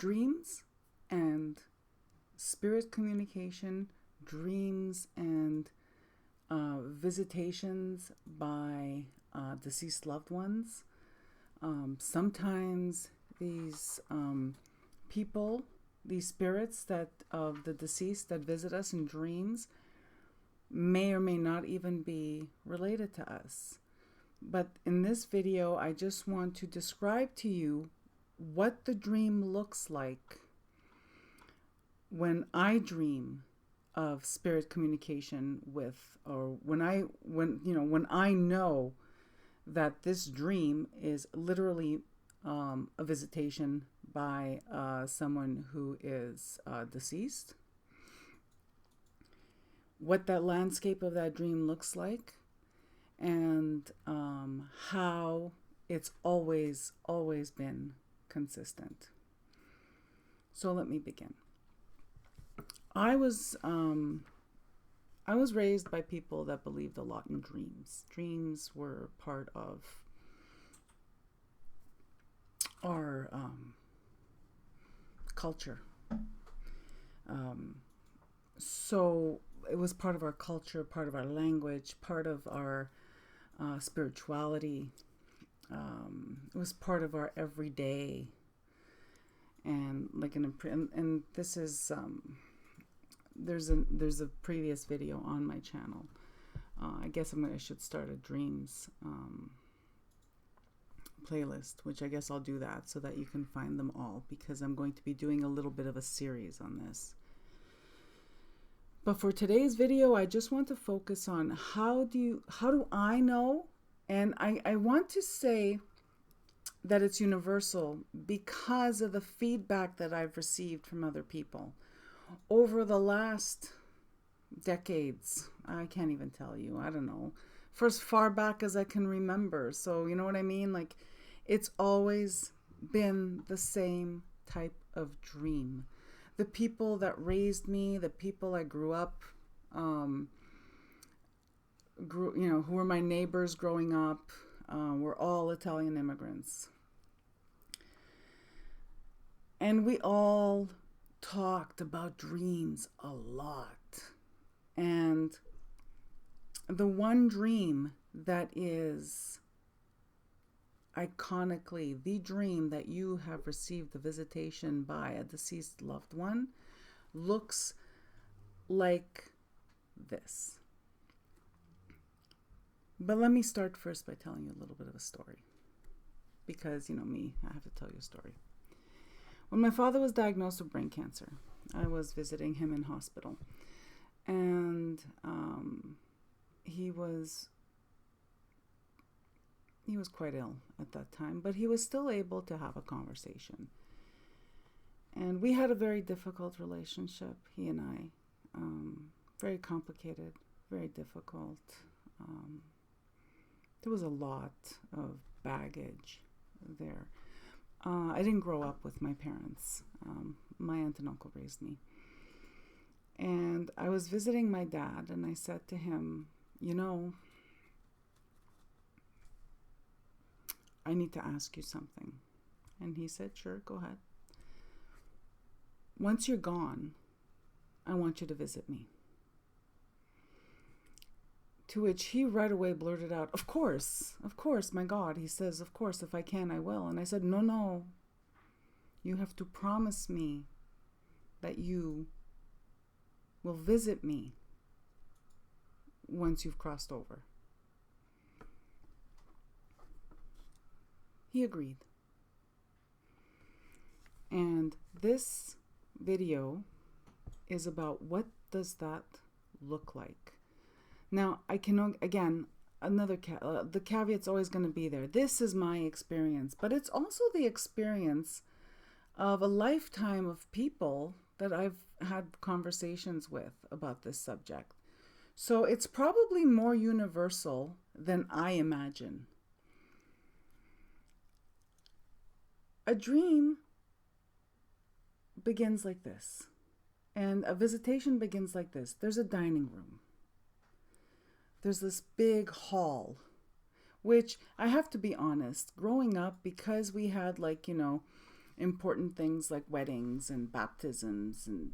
dreams and spirit communication, dreams and visitations by deceased loved ones. Sometimes these people, these spirits that of the deceased that visit us in dreams may or may not even be related to us. But in this video, I just want to describe to you what the dream looks like when I dream of spirit communication with, or when I know that this dream is literally a visitation by someone who is deceased, what that landscape of that dream looks like, and how it's always been consistent. So let me begin. I was raised by people that believed a lot in dreams. Dreams were part of our culture. So it was part of our culture, part of our language, part of our spirituality. It was part of our everyday. And like and this is there's a previous video on my channel. I guess I should start a dreams playlist, which I guess I'll do that so that you can find them all, because I'm going to be doing a little bit of a series on this. But for today's video, I just want to focus on how do I know, and I want to say that it's universal because of the feedback that I've received from other people over the last decades. I can't even tell you. I don't know. For as far back as I can remember. So you know what I mean? Like, it's always been the same type of dream. The people that raised me, the people I grew up, who were my neighbors growing up, were all Italian immigrants. And we all talked about dreams a lot. And the one dream that is iconically the dream that you have received the visitation by a deceased loved one looks like this. But let me start first by telling you a little bit of a story, because you know me, I have to tell you a story. When my father was diagnosed with brain cancer, I was visiting him in hospital, and he was quite ill at that time, but he was still able to have a conversation. And we had a very difficult relationship, he and I. Very complicated, very difficult. There was a lot of baggage there. I didn't grow up with my parents. My aunt and uncle raised me. And I was visiting my dad, and I said to him, you know, I need to ask you something. And he said, sure, go ahead. Once you're gone, I want you to visit me. To which he right away blurted out, of course, my God. He says, of course, if I can, I will. And I said, no, you have to promise me that you will visit me once you've crossed over. He agreed. And this video is about what does that look like. Now, I can, again, the caveat's always going to be there. This is my experience, but it's also the experience of a lifetime of people that I've had conversations with about this subject. So it's probably more universal than I imagine. A dream begins like this, and a visitation begins like this. There's a dining room. There's this big hall, which I have to be honest, growing up, because we had important things like weddings and baptisms and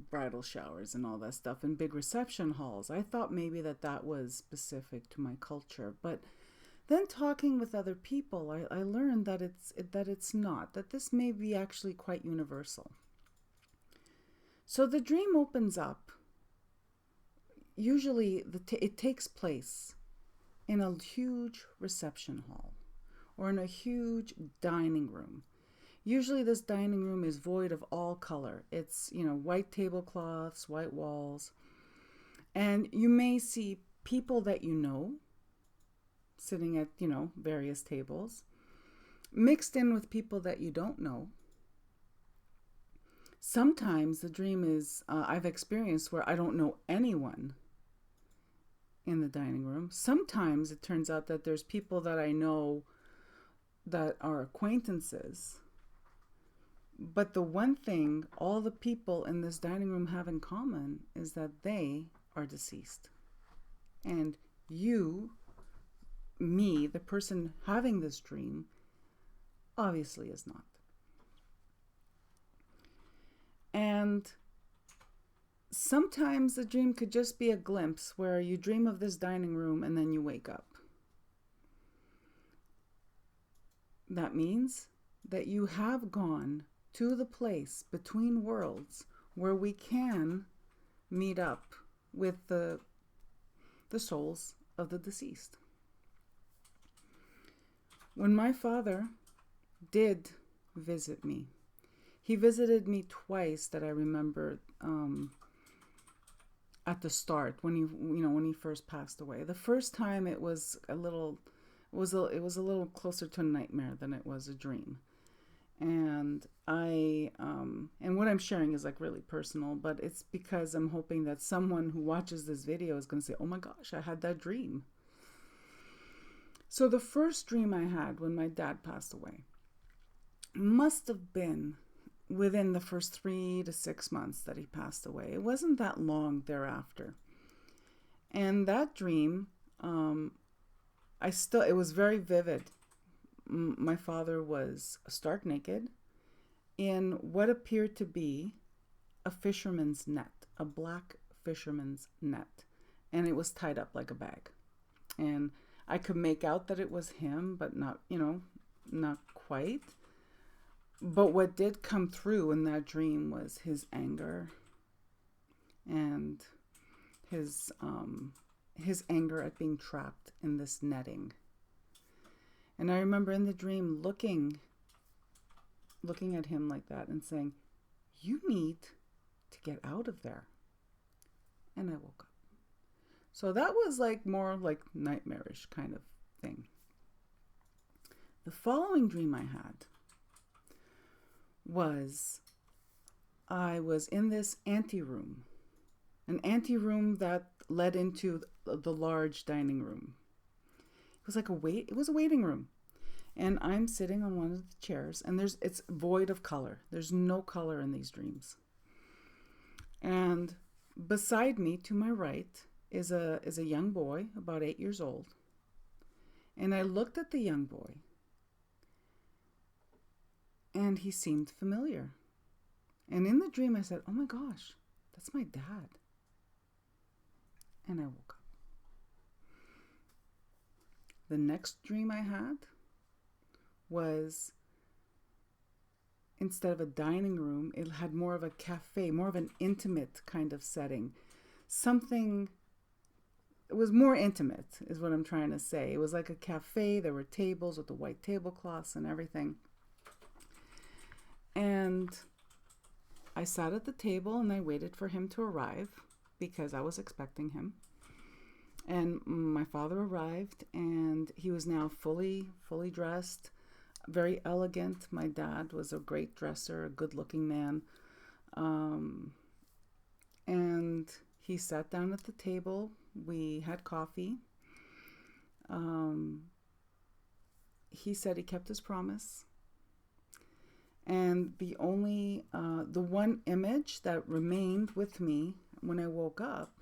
bridal showers and all that stuff in big reception halls. I thought maybe that was specific to my culture, but then talking with other people, I learned that it's not, that this may be actually quite universal. So the dream opens up. Usually it takes place in a huge reception hall or in a huge dining room. Usually this dining room is void of all color. It's, white tablecloths, white walls. And you may see people that you know sitting at, various tables, mixed in with people that you don't know. Sometimes the dream is, I've experienced where I don't know anyone in the dining room. Sometimes it turns out that there's people that I know that are acquaintances. But the one thing all the people in this dining room have in common is that they are deceased. And you, me, the person having this dream, obviously is not. And sometimes the dream could just be a glimpse where you dream of this dining room and then you wake up. That means that you have gone to the place between worlds where we can meet up with the souls of the deceased. When my father did visit me, he visited me twice that I remember at the start when he first passed away. The first time it was a little closer to a nightmare than it was a dream. And and what I'm sharing is like really personal, but it's because I'm hoping that someone who watches this video is going to say, oh my gosh, I had that dream. So the first dream I had when my dad passed away must have been within the first 3 to 6 months that he passed away. It wasn't that long thereafter. And that dream, it was very vivid. My father was stark naked in what appeared to be a fisherman's net, a black fisherman's net, and it was tied up like a bag. And I could make out that it was him, but not quite. But what did come through in that dream was his anger and his anger at being trapped in this netting. And I remember in the dream looking at him like that and saying, you need to get out of there. And I woke up. So that was more like nightmarish kind of thing. The following dream I had was I was in this anteroom, an anteroom that led into the large dining room. It was a waiting room. And I'm sitting on one of the chairs, and it's void of color. There's no color in these dreams. And beside me, to my right, is a young boy, about 8 years old. And I looked at the young boy, and he seemed familiar. And in the dream, I said, oh my gosh, that's my dad. And I woke up. The next dream I had was, instead of a dining room, it had more of a cafe, more of an intimate kind of setting. It was more intimate, is what I'm trying to say. It was like a cafe. There were tables with the white tablecloths and everything. And I sat at the table and I waited for him to arrive because I was expecting him. And my father arrived, and he was now fully dressed, very elegant. My dad was a great dresser, a good-looking man. And he sat down at the table. We had coffee. He said he kept his promise. And the one image that remained with me when I woke up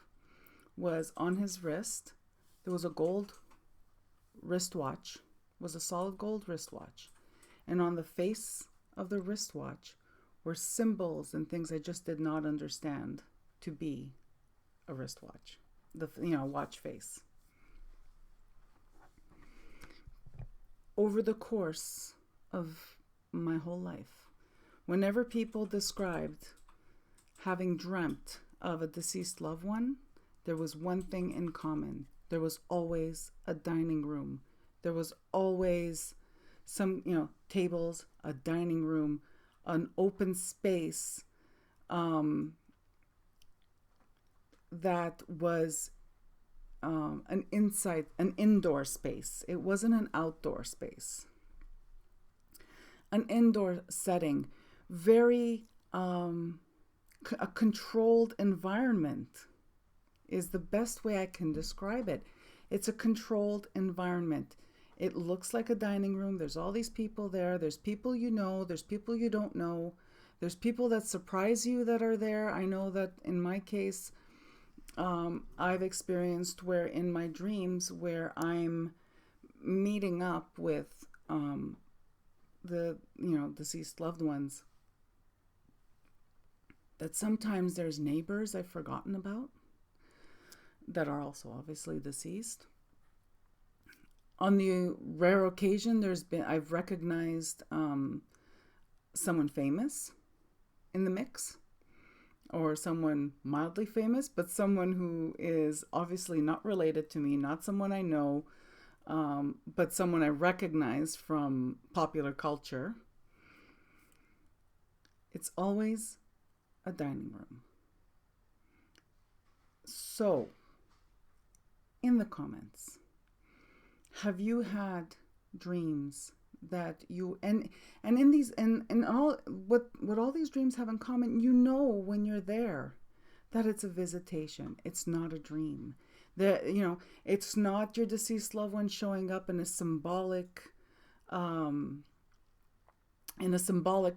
was on his wrist. There was a gold wristwatch, was a solid gold wristwatch. And on the face of the wristwatch were symbols and things I just did not understand to be a wristwatch, watch face. Over the course of my whole life, whenever people described having dreamt of a deceased loved one, there was one thing in common. There was always a dining room. There was always some, tables, a dining room, an open space that was an indoor space. It wasn't an outdoor space. An indoor setting, very a controlled environment is the best way I can describe it. It's a controlled environment. It looks like a dining room. There's all these people there. There's people you know. There's people you don't know. There's people that surprise you that are there. I know that in my case, I've experienced where in my dreams where I'm meeting up with the deceased loved ones, that sometimes there's neighbors I've forgotten about that are also obviously deceased. On the rare occasion I've recognized someone famous in the mix, or someone mildly famous, but someone who is obviously not related to me, not someone I know, but someone I recognize from popular culture. It's always a dining room. So, in the comments, have you had dreams that you and in these and all what all these dreams have in common? When you're there that it's a visitation. It's not a dream. It's not your deceased loved one showing up in a symbolic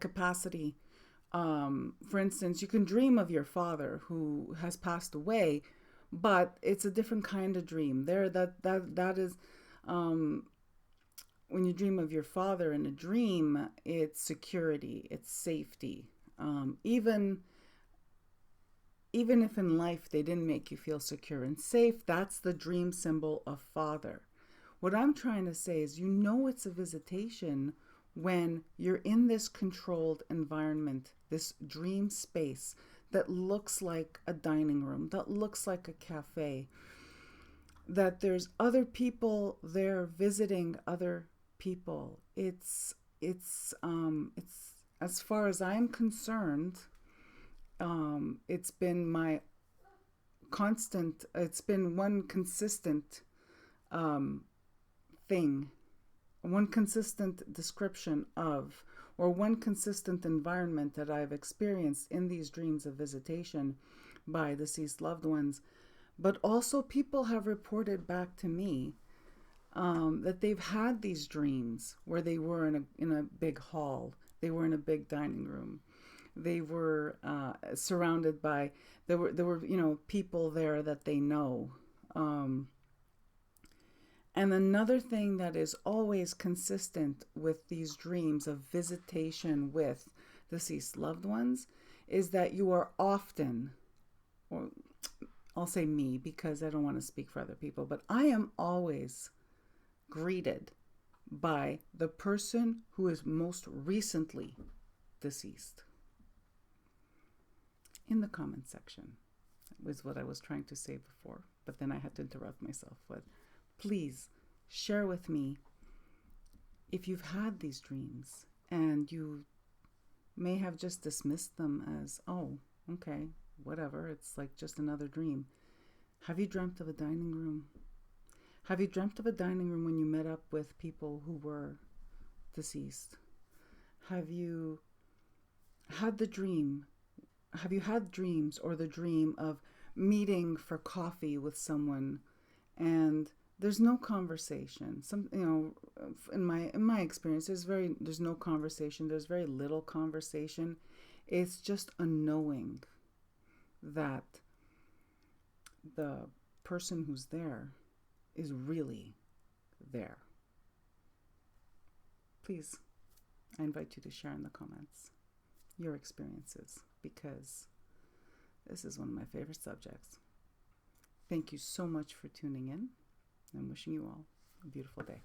capacity. For instance, you can dream of your father who has passed away, but it's a different kind of dream. That is when you dream of your father in a dream, it's security, it's safety. Even if in life they didn't make you feel secure and safe, that's the dream symbol of father. What I'm trying to say is, it's a visitation when you're in this controlled environment, this dream space that looks like a dining room, that looks like a cafe, that there's other people there visiting other people. It's as far as I'm concerned, it's been one consistent thing, one consistent description of, or one consistent environment that I've experienced in these dreams of visitation by deceased loved ones. But also people have reported back to me that they've had these dreams where they were in a big hall, they were in a big dining room, they were surrounded by, there were people there that they know. And another thing that is always consistent with these dreams of visitation with deceased loved ones is that you are often, or I'll say me because I don't want to speak for other people, but I am always greeted by the person who is most recently deceased. In the comment section was what I was trying to say before, but then I had to interrupt myself with, please share with me if you've had these dreams and you may have just dismissed them as, oh, okay, whatever, it's like just another dream. Have you dreamt of a dining room? Have you dreamt of a dining room when you met up with people who were deceased? Have you had the dream? Have you had dreams or the dream of meeting for coffee with someone and there's no conversation? In my experience, there's no conversation. There's very little conversation. It's just a knowing that the person who's there is really there. Please, I invite you to share in the comments your experiences, because this is one of my favorite subjects. Thank you so much for tuning in. I'm wishing you all a beautiful day.